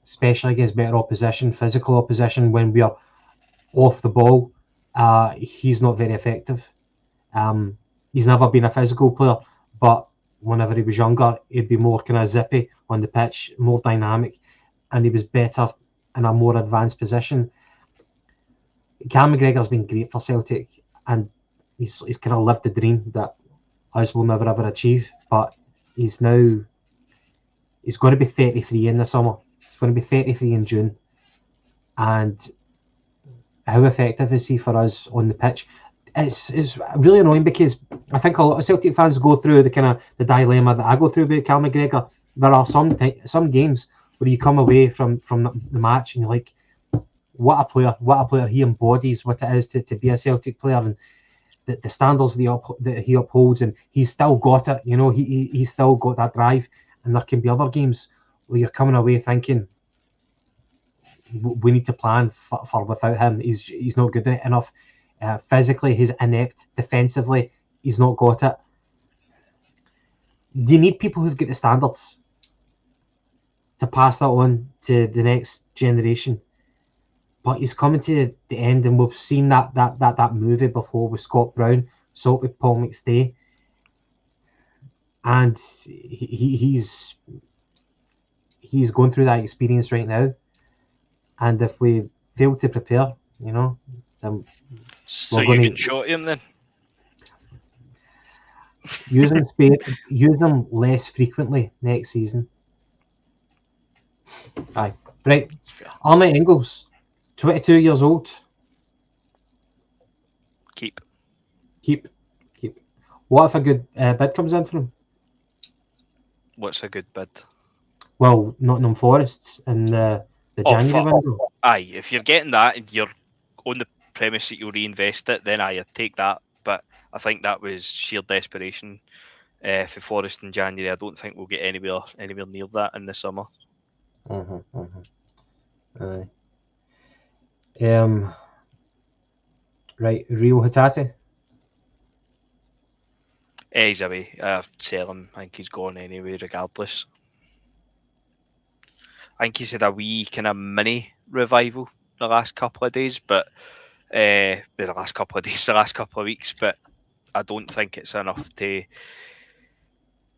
especially against better opposition, physical opposition, when we are off the ball, he's not very effective. He's never been a physical player, but whenever he was younger, he'd be more kind of zippy on the pitch, more dynamic, and he was better in a more advanced position. Cam McGregor's been great for Celtic, and he's kind of lived the dream that us will never ever achieve. But he's going to be 33 in the summer. He's going to be 33 in June, and how effective is he for us on the pitch? It's really annoying because I think a lot of Celtic fans go through the dilemma that I go through with Cal McGregor. There are some games where you come away from the match and you're like, what a player he embodies, what it is to be a Celtic player, and the standards that he upholds, and he's still got it. You know, he's still got that drive. And there can be other games where you're coming away thinking, we need to plan for without him. He's not good enough. Physically, he's inept. Defensively, he's not got it. You need people who've got the standards to pass that on to the next generation. But he's coming to the end, and we've seen that movie before with Scott Brown, Salt with Paul McStay, and he's going through that experience right now. And if we fail to prepare, then so you can short him then. Use him less frequently next season. Aye, right. Army Ingles, 22 years old. Keep. What if a good bid comes in for him? What's a good bid? Well, Nottingham Forest in the January window. Aye, if you're getting that and you're on the premise that you'll reinvest it, then I'd take that. But I think that was sheer desperation for Forest in January. I don't think we'll get anywhere near that in the summer. Aye. Right, Rio Hatate. He's away. Sell him. I think he's gone anyway, regardless. I think he's had a wee kind of mini revival the last couple of days, but the last couple of weeks, but I don't think it's enough to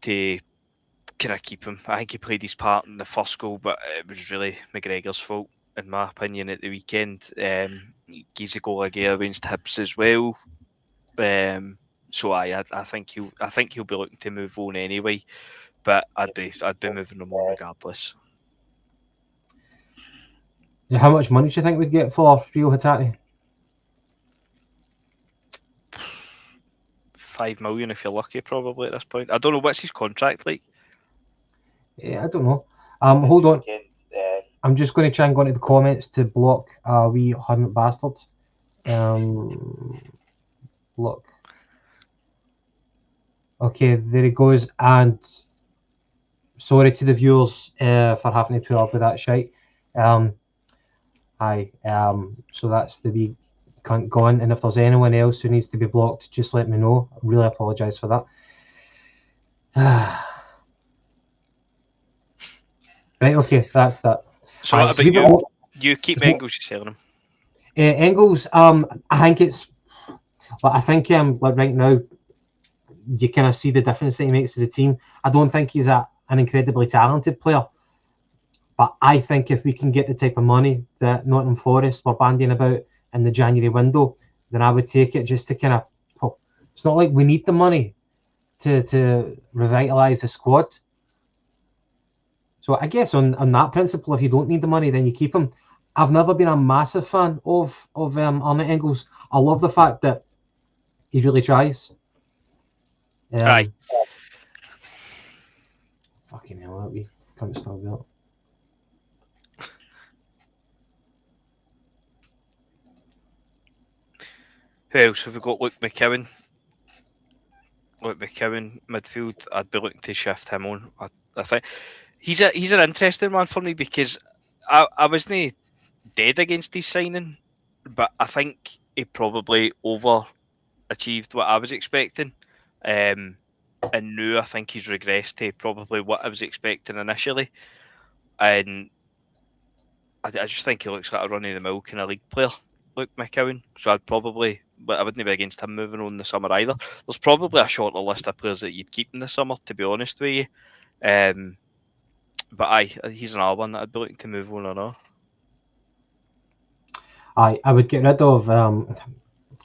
kind of keep him. I think he played his part in the first goal, but it was really McGregor's fault, in my opinion, at the weekend. He's a goal against Hibs as well. So I think he'll be looking to move on anyway. But I'd be moving him on regardless. How much money do you think we'd get for Rio Hatate? 5 million if you're lucky, probably at this point. I don't know what's his contract like. Yeah, I don't know. Hold on. I'm just going to try and go into the comments to block a wee Hunt bastard. Block. Okay, there he goes. And sorry to the viewers for having to put up with that shite. Hi. So that's the wee cunt gone. And if there's anyone else who needs to be blocked, just let me know. I really apologise for that. Right, okay, that's that. So what about you keep Engels, you're selling him? Engels, I think it's... Well, I think like right now, you kind of see the difference that he makes to the team. I don't think he's an incredibly talented player. But I think if we can get the type of money that Nottingham Forest were bandying about in the January window, then I would take it just to kind of... Well, it's not like we need the money to revitalise the squad. So I guess on that principle, if you don't need the money, then you keep him. I've never been a massive fan of Arne Engels. I love the fact that he really tries. Aye. Fucking hell, that we can't stop that. Who else have we got? Luke McKeown. Midfield. I'd be looking to shift him on. I think he's an interesting one for me because I wasn't dead against his signing, but I think he probably overachieved what I was expecting. And now I think he's regressed to probably what I was expecting initially. And I just think he looks like a run-of-the-mill kind of league player, Luke McKeown. So but I wouldn't be against him moving on in the summer either. There's probably a shorter list of players that you'd keep in the summer, to be honest with you. But he's another one that I'd be looking to move on or not. I would get rid of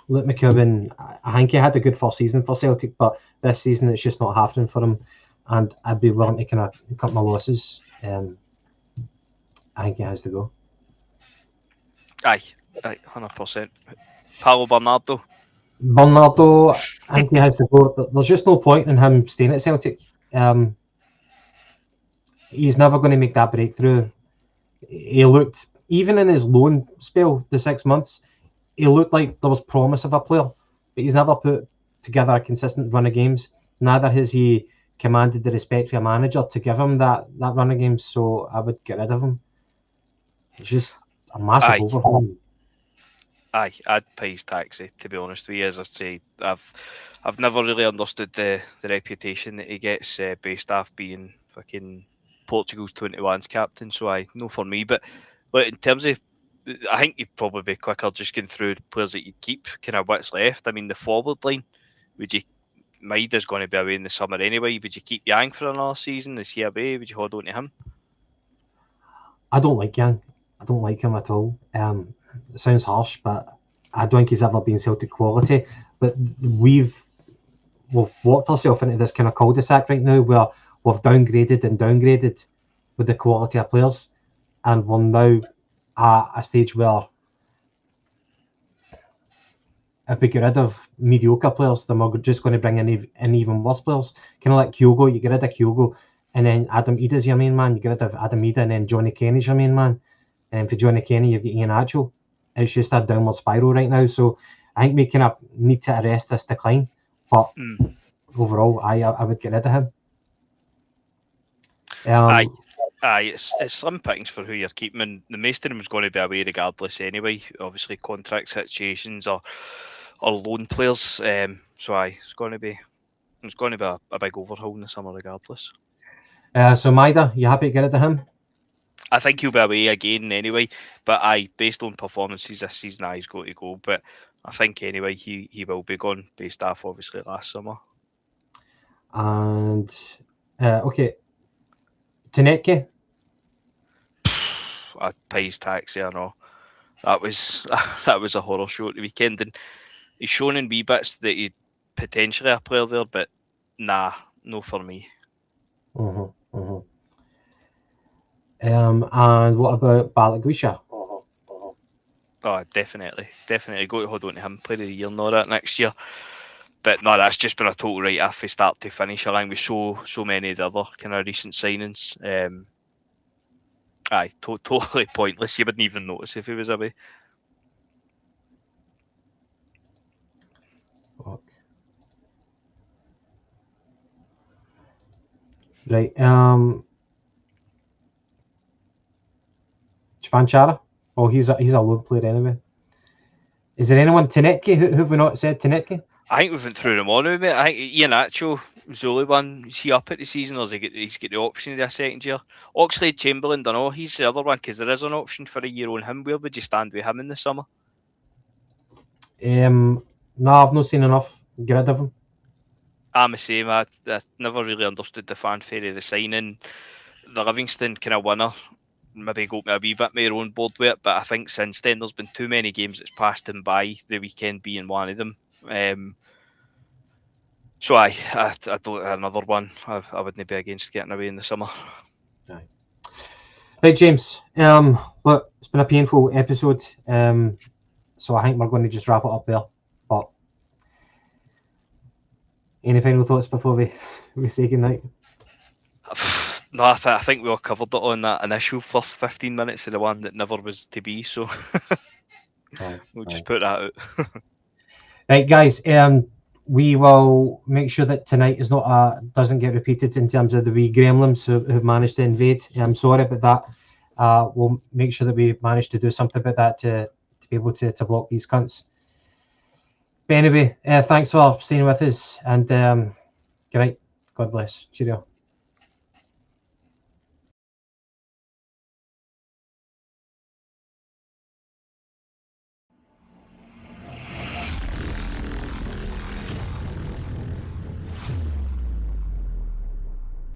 Luke McKeown. I think he had a good first season for Celtic, but this season it's just not happening for him. And I'd be willing to kind of cut my losses. I think he has to go. Aye, 100%. Paulo Bernardo, I think he has to go. There's just no point in him staying at Celtic. He's never going to make that breakthrough. He looked, even in his loan spell, the 6 months, he looked like there was promise of a player, but he's never put together a consistent run of games. Neither has he commanded the respect for a manager to give him that run of games, so I would get rid of him. It's just a massive overhaul. Aye, I'd pay his taxi, to be honest with you. As I say, I've never really understood the reputation that he gets based off being fucking Portugal's 21's captain, so no for me. But in terms of, I think you'd probably be quicker just going through the players that you'd keep, kind of what's left. I mean, the forward line, Maida's going to be away in the summer anyway. Would you keep Yang for another season? Is he away? Would you hold on to him? I don't like Yang. I don't like him at all. It sounds harsh, but I don't think he's ever been Celtic quality. But we've walked ourselves into this kind of cul-de-sac right now where we've downgraded with the quality of players, and we're now at a stage where if we get rid of mediocre players, then we're just going to bring in even worse players. Kind of like Kyogo, you get rid of Kyogo, and then Adam Ida's your main man. You get rid of Adam Ida, and then Johnny Kenny's your main man. And then for Johnny Kenny, you've got Ian Acho. It's just a downward spiral right now. So I think we kind of need to arrest this decline. But overall, I would get rid of him. Aye, it's slim pickings for who you're keeping, and the most of them is going to be away regardless anyway. Obviously, contract situations or loan players. So it's going to be a big overhaul in the summer regardless. So Maida, you happy to get rid of him? I think he'll be away again anyway. But based on performances this season, he's got to go. But I think anyway he will be gone based off obviously last summer. And okay, Taneke. I pay his taxi, I know. That was a horror show at the weekend, and he's shown in wee bits that he potentially a player there, but nah, no for me. And what about Balagwisha? Oh, definitely go to hold on to him. Player of the year and all that next year. But no, that's just been a total write-off from start to finish, along with so many of the other kind of recent signings. Totally pointless. You wouldn't even notice if he was away. Fuck. Right. Chara. Oh, he's a loan player anyway. Is there anyone Taneke? Who have we not said Taneke? I think we've been through them all now, mate. I think Ian Acho was the only one. Is he up at the season, or he's got the option of the second year? Oxlade Chamberlain, don't know. He's the other one because there is an option for a year on him. Where would you stand with him in the summer? No, I've not seen enough. Get rid of him. I'm the same. I never really understood the fanfare of the signing. The Livingston kind of winner maybe got me a wee bit more on board with it, but I think since then there's been too many games that's passed him by, the weekend being one of them. So I don't another one. I wouldn't be against getting away in the summer. Right, James. Look, it's been a painful episode. So I think we're going to just wrap it up there. But any final thoughts before we say goodnight? No, I think we all covered it on that initial first 15 minutes of the one that never was to be. So we'll just put that out. Right, guys. We will make sure that tonight is doesn't get repeated in terms of the wee gremlins who've managed to invade. I'm sorry about that. We'll make sure that we manage to do something about that to be able to block these cunts. But anyway, thanks for staying with us, and good night. God bless. Cheerio.